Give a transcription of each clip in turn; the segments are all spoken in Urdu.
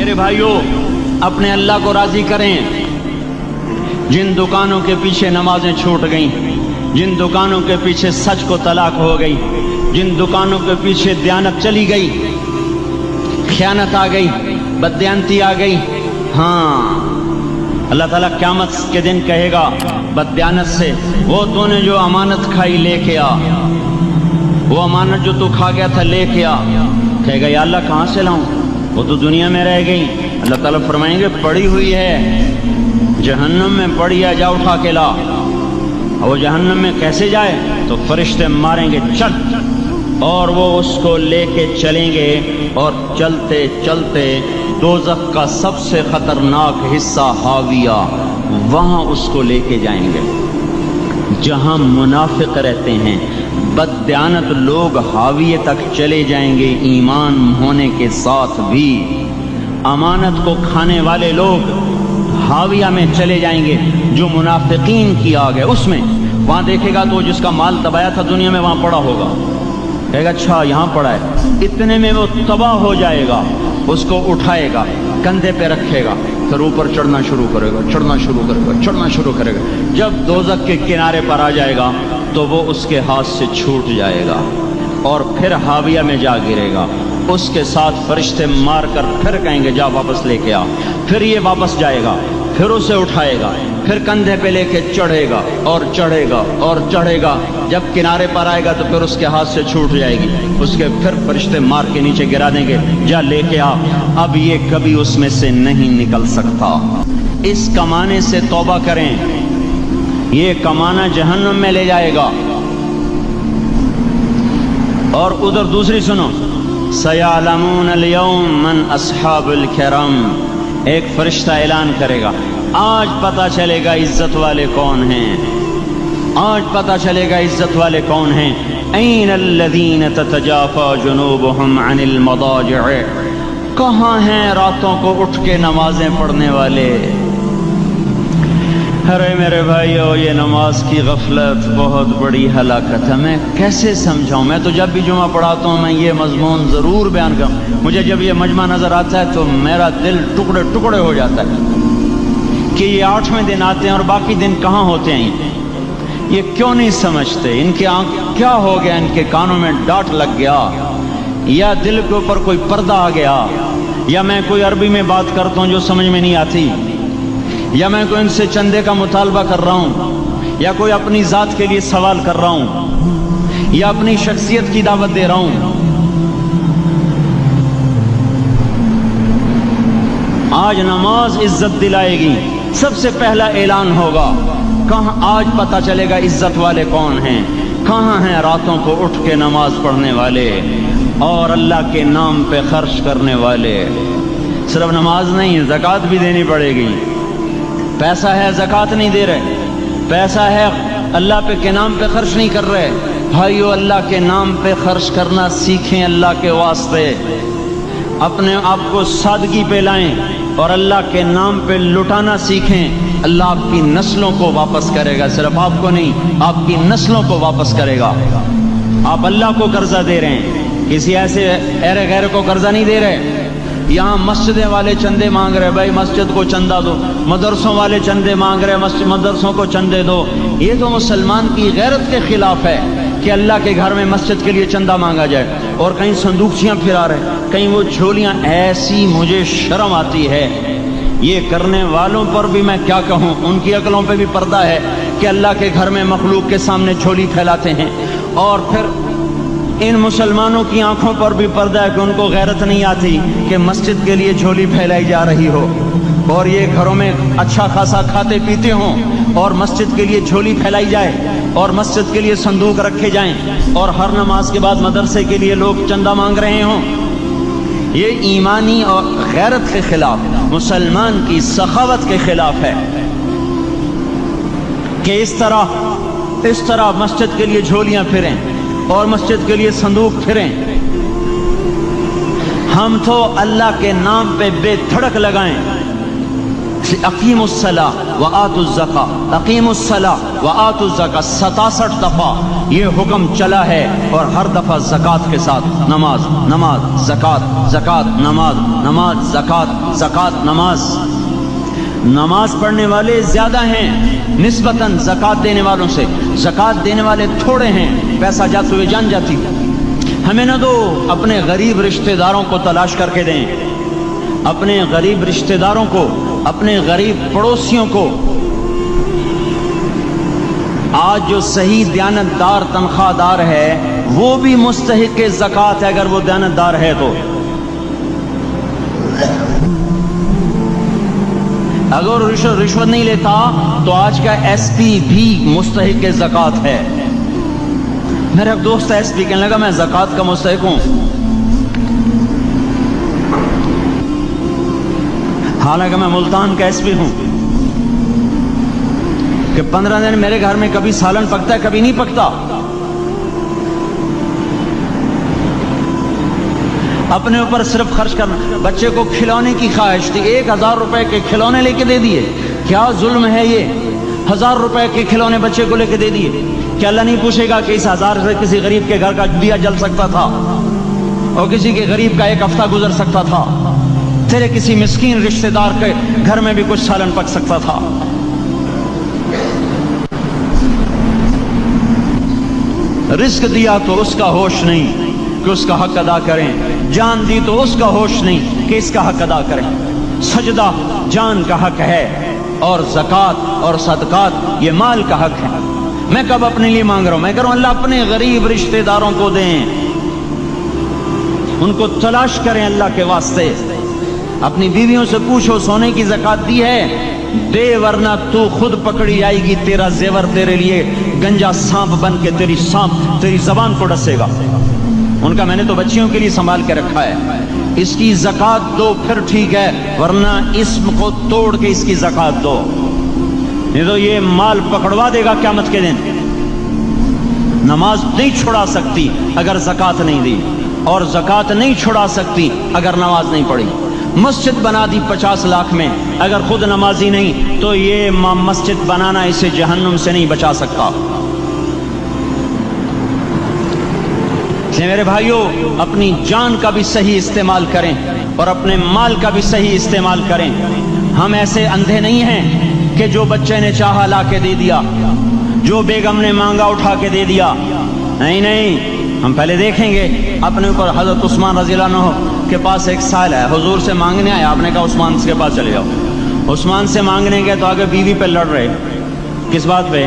میرے بھائیوں اپنے اللہ کو راضی کریں. جن دکانوں کے پیچھے نمازیں چھوٹ گئیں، جن دکانوں کے پیچھے سچ کو طلاق ہو گئی، جن دکانوں کے پیچھے دیانت چلی گئی، خیانت آ گئی، بددیانتی آ گئی، ہاں اللہ تعالیٰ قیامت کے دن کہے گا بددیانت سے، وہ تو نے جو امانت کھائی لے کے آ، وہ امانت جو تو کھا گیا تھا لے کے آ. کہے گا یا اللہ کہاں سے لاؤں، وہ تو دنیا میں رہ گئی. اللہ تعالیٰ فرمائیں گے پڑی ہوئی ہے جہنم میں، پڑی ہے، جا اٹھا کے لا. اور وہ جہنم میں کیسے جائے؟ تو فرشتے ماریں گے چل، اور وہ اس کو لے کے چلیں گے، اور چلتے چلتے دوزخ کا سب سے خطرناک حصہ حاویہ، وہاں اس کو لے کے جائیں گے جہاں منافق رہتے ہیں. بددیانت لوگ حاویہ تک چلے جائیں گے ایمان ہونے کے ساتھ بھی. امانت کو کھانے والے لوگ حاویہ میں چلے جائیں گے جو منافقین کی آگ ہے اس میں. وہاں دیکھے گا تو جس کا مال دبایا تھا دنیا میں وہاں پڑا ہوگا، کہے گا اچھا یہاں پڑا ہے، اتنے میں وہ تباہ ہو جائے گا. اس کو اٹھائے گا، کندھے پہ رکھے گا، پھر اوپر چڑھنا شروع کرے گا، چڑھنا شروع کرے گا، چڑھنا شروع کرے گا. جب دوزخ کے کنارے پر آ جائے گا تو وہ اس کے ہاتھ سے چھوٹ جائے گا اور پھر حاویہ میں جا گرے گا. اس کے ساتھ فرشتے مار کر پھر کہیں گے جا واپس لے کے آ. پھر یہ واپس جائے گا، پھر اسے اٹھائے گا، پھر کندھے پہ لے کے چڑھے گا اور چڑھے گا اور چڑھے گا. جب کنارے پر آئے گا تو پھر اس کے ہاتھ سے چھوٹ جائے گی. اس کے پھر فرشتے مار کے نیچے گرا دیں گے جا لے کے آ. اب یہ کبھی اس میں سے نہیں نکل سکتا. اس کمانے سے توبہ کریں، یہ کمانا جہنم میں لے جائے گا. اور ادھر دوسری سنو، سَيَعْلَمُونَ الْيَوْمَ مَنْ أَصْحَابُ الْكِرَامِ، ایک فرشتہ اعلان کرے گا آج پتہ چلے گا عزت والے کون ہیں، آج پتہ چلے گا عزت والے کون ہیں. أَيْنَ الَّذِينَ تَتَجَافَى جُنُوبُهُمْ عَنِ الْمَضَاجِعِ، کہاں ہیں راتوں کو اٹھ کے نمازیں پڑھنے والے. ارے میرے بھائیو یہ نماز کی غفلت بہت بڑی ہلاکت ہے. میں کیسے سمجھاؤں؟ میں تو جب بھی جمعہ پڑھاتا ہوں میں یہ مضمون ضرور بیان کروں. مجھے جب یہ مجمع نظر آتا ہے تو میرا دل ٹکڑے ٹکڑے ہو جاتا ہے کہ یہ 8ویں دن آتے ہیں اور باقی دن کہاں ہوتے ہیں. یہ کیوں نہیں سمجھتے؟ ان کے آنکھ کیا ہو گیا؟ ان کے کانوں میں ڈاٹ لگ گیا، یا دل کے اوپر کوئی پردہ آ گیا، یا میں کوئی عربی میں بات کرتا ہوں جو سمجھ میں نہیں آتی، یا میں کوئی ان سے چندے کا مطالبہ کر رہا ہوں، یا کوئی اپنی ذات کے لیے سوال کر رہا ہوں، یا اپنی شخصیت کی دعوت دے رہا ہوں. آج نماز عزت دلائے گی. سب سے پہلا اعلان ہوگا کہاں، آج پتہ چلے گا عزت والے کون ہیں، کہاں ہیں راتوں کو اٹھ کے نماز پڑھنے والے اور اللہ کے نام پہ خرچ کرنے والے. صرف نماز نہیں، زکوٰۃ بھی دینی پڑے گی. پیسہ ہے زکوٰۃ نہیں دے رہے، پیسہ ہے اللہ پہ کے نام پہ خرچ نہیں کر رہے. بھائیو اللہ کے نام پہ خرچ کرنا سیکھیں اللہ کے واسطے. اپنے آپ کو سادگی پہ لائیں اور اللہ کے نام پہ لٹانا سیکھیں. اللہ آپ کی نسلوں کو واپس کرے گا، صرف آپ کو نہیں، آپ کی نسلوں کو واپس کرے گا. آپ اللہ کو قرضہ دے رہے ہیں، کسی ایسے ایرے غیر کو قرضہ نہیں دے رہے. یہاں مسجدیں والے چندے مانگ رہے، بھائی مسجد کو چندہ دو. مدرسوں والے چندے مانگ رہے، مدرسوں کو چندے دو. یہ تو مسلمان کی غیرت کے خلاف ہے کہ اللہ کے گھر میں مسجد کے لیے چندہ مانگا جائے. اور کہیں صندوقچیاں پھرا رہے، کہیں وہ جھولیاں. ایسی مجھے شرم آتی ہے. یہ کرنے والوں پر بھی میں کیا کہوں، ان کی عقلوں پہ بھی پردہ ہے کہ اللہ کے گھر میں مخلوق کے سامنے جھولی پھیلاتے ہیں. اور پھر ان مسلمانوں کی آنکھوں پر بھی پردہ ہے کہ ان کو غیرت نہیں آتی کہ مسجد کے لیے جھولی پھیلائی جا رہی ہو، اور یہ گھروں میں اچھا خاصا کھاتے پیتے ہوں اور مسجد کے لیے جھولی پھیلائی جائے اور مسجد کے لیے صندوق رکھے جائیں اور ہر نماز کے بعد مدرسے کے لیے لوگ چندہ مانگ رہے ہوں. یہ ایمانی اور غیرت کے خلاف، مسلمان کی سخاوت کے خلاف ہے کہ اس طرح مسجد کے لیے جھولیاں پھریں اور مسجد کے لیے صندوق پھریں. ہم تو اللہ کے نام پہ بے دھڑک لگائیں، اقیم الصلاۃ وآتوا الزکاۃ، اقیم الصلاۃ وآتوا الزکاۃ 67 دفعہ یہ حکم چلا ہے، اور ہر دفعہ زکوٰۃ کے ساتھ نماز نماز زکوٰۃ زکوٰۃ نماز نماز زکوٰۃ زکوٰۃ نماز۔ نماز پڑھنے والے زیادہ ہیں نسبتاً زکوٰۃ دینے والوں سے، زکوٰۃ دینے والے تھوڑے ہیں، پیسہ جاتے ہوئے جان جاتی۔ ہمیں نہ دو، اپنے غریب رشتہ داروں کو تلاش کر کے دیں، اپنے غریب رشتہ داروں کو، اپنے غریب پڑوسیوں کو۔ آج جو صحیح دیانت دار تنخواہ دار ہے وہ بھی مستحق زکوٰۃ ہے، اگر وہ دیانت دار ہے تو۔ اگر رشوت نہیں لیتا تو آج کا ایس پی بھی مستحق زکوٰۃ ہے۔ میرا ایک دوست ایس پی کہنے لگا میں زکوٰۃ کا مستحق ہوں، حالانکہ میں ملتان کا ایس پی ہوں، کہ 15 دن میرے گھر میں کبھی سالن پکتا ہے کبھی نہیں پکتا۔ اپنے اوپر صرف خرچ کرنا۔ بچے کو کھلونے کی خواہش تھی، 1000 روپے کے کھلونے لے کے دے دیے، کیا ظلم ہے یہ؟ 1000 روپے کے کھلونے بچے کو لے کے دے دیے، کیا اللہ نہیں پوچھے گا کہ اس 1000 سے کسی غریب کے گھر کا دیا جل سکتا تھا، اور کسی کے غریب کا ایک ہفتہ گزر سکتا تھا، تیرے کسی مسکین رشتہ دار کے گھر میں بھی کچھ سالن پک سکتا تھا۔ رزق دیا تو اس کا ہوش نہیں کہ اس کا حق ادا کریں، جان دی تو اس کا ہوش نہیں کہ اس کا حق ادا کریں۔ سجدہ جان کا حق ہے، اور زکوٰۃ اور صدقات یہ مال کا حق ہے۔ میں کب اپنے لیے مانگ رہا ہوں؟ میں کہہ رہا ہوں اللہ اپنے غریب رشتہ داروں کو دیں، ان کو تلاش کریں اللہ کے واسطے۔ اپنی بیویوں سے پوچھو سونے کی زکوٰۃ دی ہے؟ دے، ورنہ تو خود پکڑی جائے گی، تیرا زیور تیرے لیے گنجا سانپ بن کے تیری زبان کو ڈسے گا۔ ان کا میں نے تو بچیوں کے لیے سنبھال کے رکھا ہے، اس کی زکوٰۃ دو پھر ٹھیک ہے، ورنہ اسم کو توڑ کے اس کی زکوٰۃ دو، نہیں تو یہ مال پکڑوا دے گا قیامت کے دن۔ نماز نہیں چھڑا سکتی اگر زکوٰۃ نہیں دی، اور زکوٰۃ نہیں چھڑا سکتی اگر نماز نہیں پڑھی۔ مسجد بنا دی 50 لاکھ میں، اگر خود نمازی نہیں تو یہ مسجد بنانا اسے جہنم سے نہیں بچا سکتا۔ میرے بھائیوں، اپنی جان کا بھی صحیح استعمال کریں اور اپنے مال کا بھی صحیح استعمال کریں۔ ہم ایسے اندھے نہیں ہیں کہ جو بچے نے چاہا لا کے دے دیا، جو بیگم نے مانگا اٹھا کے دے دیا، نہیں نہیں، ہم پہلے دیکھیں گے اپنے اوپر۔ حضرت عثمان رضی اللہ عنہ کے پاس ایک سائل ہے، حضور سے مانگنے آیا، آپ نے کہا عثمان کے پاس چلے جاؤ۔ عثمان سے مانگنے گئے تو آگے بیوی پہ لڑ رہے، کس بات پہ؟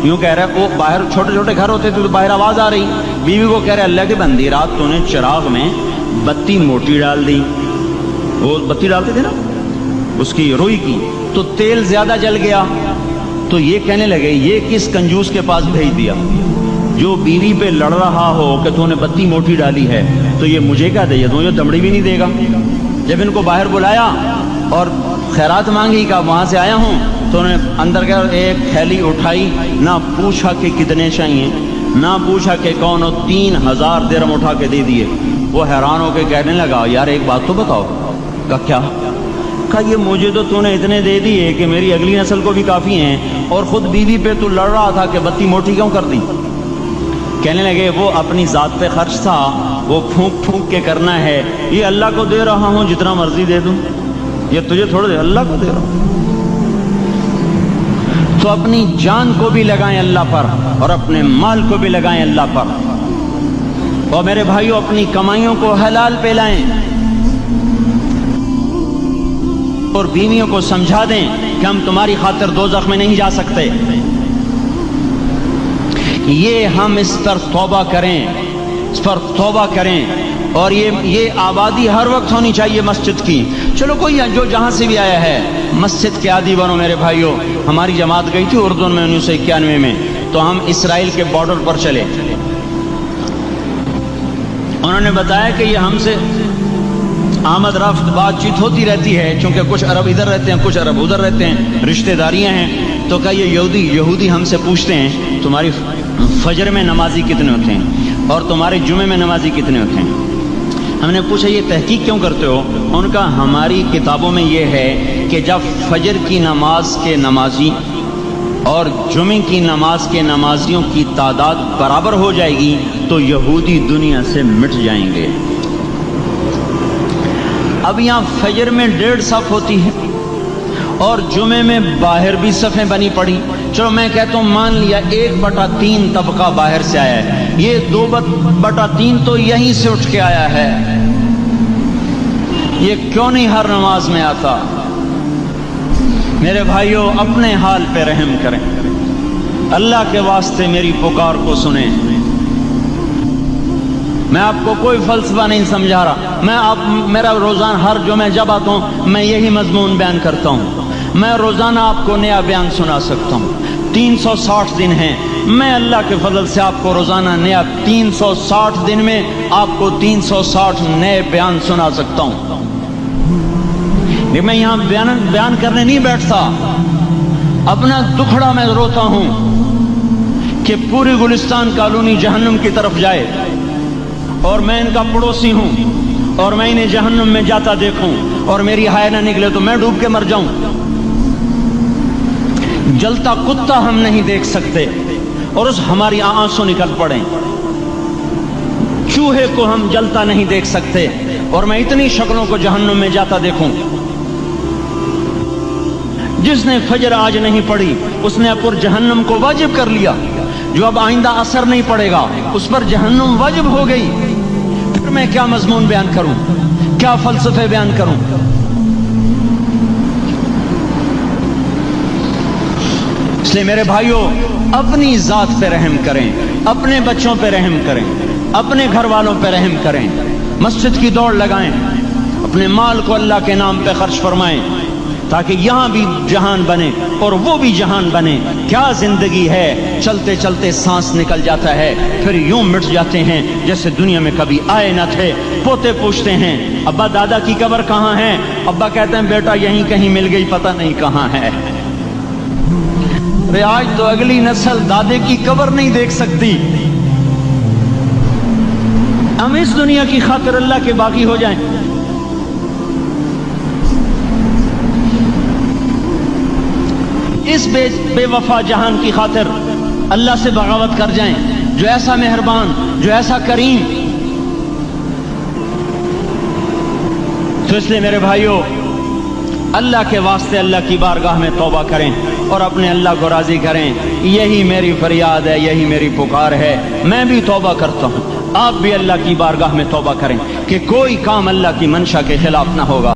یوں کہہ رہے، وہ باہر چھوٹے چھوٹے گھر ہوتے تھے تو باہر آواز آ رہی، بیوی کو کہہ رہے اللہ کی بندی رات تو نے چراغ میں بتی موٹی ڈال دی، وہ بتی ڈالتے تھے نا اس کی روئی کی، تو تیل زیادہ جل گیا، تو یہ کہنے لگے یہ کس کنجوس کے پاس بھیج دیا؟ جو بیوی پہ لڑ رہا ہو کہ تو نے بتی موٹی ڈالی ہے تو یہ مجھے کیا دے گا؟ تو یہ دمڑی بھی نہیں دے گا۔ جب ان کو باہر بلایا اور خیرات مانگی کہ وہاں سے آیا ہوں، تو انہوں نے اندر گیا، ایک تھیلی اٹھائی، نہ پوچھا کہ کتنے چاہیے، نہ پوچھا کہ کون ہو، 3000 درہم اٹھا کے دے دیے۔ وہ حیران ہو کے کہنے لگا یار ایک بات تو بتاؤ۔ کہا کیا؟ کہا یہ مجھے تو نے اتنے دے دیے کہ میری اگلی نسل کو بھی کافی ہیں، اور خود بیوی پہ تو لڑ رہا تھا کہ بتی موٹی کیوں کر دی؟ کہنے لگے وہ اپنی ذات پہ خرچ تھا، وہ پھونک پھونک کے کرنا ہے، یہ اللہ کو دے رہا ہوں جتنا مرضی دے دوں، یہ تجھے تھوڑا دے، اللہ کو دے رہا ہوں۔ تو اپنی جان کو بھی لگائیں اللہ پر، اور اپنے مال کو بھی لگائیں اللہ پر، اور میرے بھائیوں اپنی کمائیوں کو حلال پہ لائیں، اور بیویوں کو سمجھا دیں کہ ہم تمہاری خاطر دوزخ میں نہیں جا سکتے۔ یہ ہم اس پر توبہ کریں، اس پر توبہ کریں، اور یہ آبادی ہر وقت ہونی چاہیے مسجد کی۔ چلو کوئی جو جہاں سے بھی آیا ہے مسجد کے عادی بنو میرے بھائیوں۔ ہماری جماعت گئی تھی اردن میں 1991 میں، تو ہم اسرائیل کے بارڈر پر چلے، انہوں نے بتایا کہ یہ ہم سے آمد رفت بات چیت ہوتی رہتی ہے، چونکہ کچھ عرب ادھر رہتے ہیں کچھ عرب ادھر رہتے ہیں، رشتہ داریاں ہیں۔ تو کہا یہ یہودی ہم سے پوچھتے ہیں تمہاری فجر میں نمازی کتنے ہوتے ہیں اور تمہارے جمعے میں نمازی کتنے ہوتے ہیں؟ ہم نے پوچھا یہ تحقیق کیوں کرتے ہو؟ ان کا ہماری کتابوں میں یہ ہے کہ جب فجر کی نماز کے نمازی اور جمعے کی نماز کے نمازیوں کی تعداد برابر ہو جائے گی تو یہودی دنیا سے مٹ جائیں گے۔ اب یہاں فجر میں 1.5 صف ہوتی ہے اور جمعے میں باہر بھی صفیں بنی پڑی، چلو میں کہتا ہوں مان لیا 1/3 طبقہ باہر سے آیا ہے، یہ 2/3 تو یہیں سے اٹھ کے آیا ہے، یہ کیوں نہیں ہر نماز میں آتا؟ میرے بھائیوں اپنے حال پہ رحم کریں، اللہ کے واسطے میری پکار کو سنیں۔ میں آپ کو کوئی فلسفہ نہیں سمجھا رہا، میرا روزانہ ہر جمعہ جب آتا ہوں میں یہی مضمون بیان کرتا ہوں، میں روزانہ آپ کو نیا بیان سنا سکتا ہوں۔ 360 دن ہیں، میں اللہ کے فضل سے آپ کو روزانہ نیا 360 دن میں آپ کو 360 نئے بیان سنا سکتا ہوں۔ میں یہاں بیان کرنے نہیں بیٹھتا، اپنا دکھڑا میں روتا ہوں کہ پوری گلستان کالونی جہنم کی طرف جائے اور میں ان کا پڑوسی ہوں اور میں انہیں جہنم میں جاتا دیکھوں اور میری ہائے نہ نکلے تو میں ڈوب کے مر جاؤں۔ جلتا کتا ہم نہیں دیکھ سکتے اور اس ہماری آنسو نکل پڑیں، چوہے کو ہم جلتا نہیں دیکھ سکتے اور میں اتنی شکلوں کو جہنم میں جاتا دیکھوں۔ جس نے فجر آج نہیں پڑھی اس نے پر جہنم کو واجب کر لیا، جو اب آئندہ اثر نہیں پڑے گا اس پر جہنم واجب ہو گئی۔ پھر میں کیا مضمون بیان کروں، کیا فلسفے بیان کروں؟ اس لیے میرے بھائیوں اپنی ذات پہ رحم کریں، اپنے بچوں پہ رحم کریں، اپنے گھر والوں پہ رحم کریں، مسجد کی دوڑ لگائیں، اپنے مال کو اللہ کے نام پہ خرچ فرمائیں تاکہ یہاں بھی جہان بنے اور وہ بھی جہان بنے۔ کیا زندگی ہے، چلتے چلتے سانس نکل جاتا ہے پھر یوں مٹ جاتے ہیں جیسے دنیا میں کبھی آئے نہ تھے۔ پوتے پوچھتے ہیں ابا دادا کی قبر کہاں ہے؟ ابا کہتے ہیں بیٹا یہیں کہیں مل گئی، پتہ نہیں کہاں ہے۔ آج تو اگلی نسل دادے کی قبر نہیں دیکھ سکتی، ہم اس دنیا کی خاطر اللہ کے باقی ہو جائیں۔ اس بے وفا جہان کی خاطر اللہ سے بغاوت کر جائیں جو ایسا مہربان، جو ایسا کریم۔ تو اس لیے میرے بھائیوں اللہ کے واسطے اللہ کی بارگاہ میں توبہ کریں اور اپنے اللہ کو راضی کریں، یہی میری فریاد ہے، یہی میری پکار ہے۔ میں بھی توبہ کرتا ہوں، آپ بھی اللہ کی بارگاہ میں توبہ کریں کہ کوئی کام اللہ کی منشا کے خلاف نہ ہوگا۔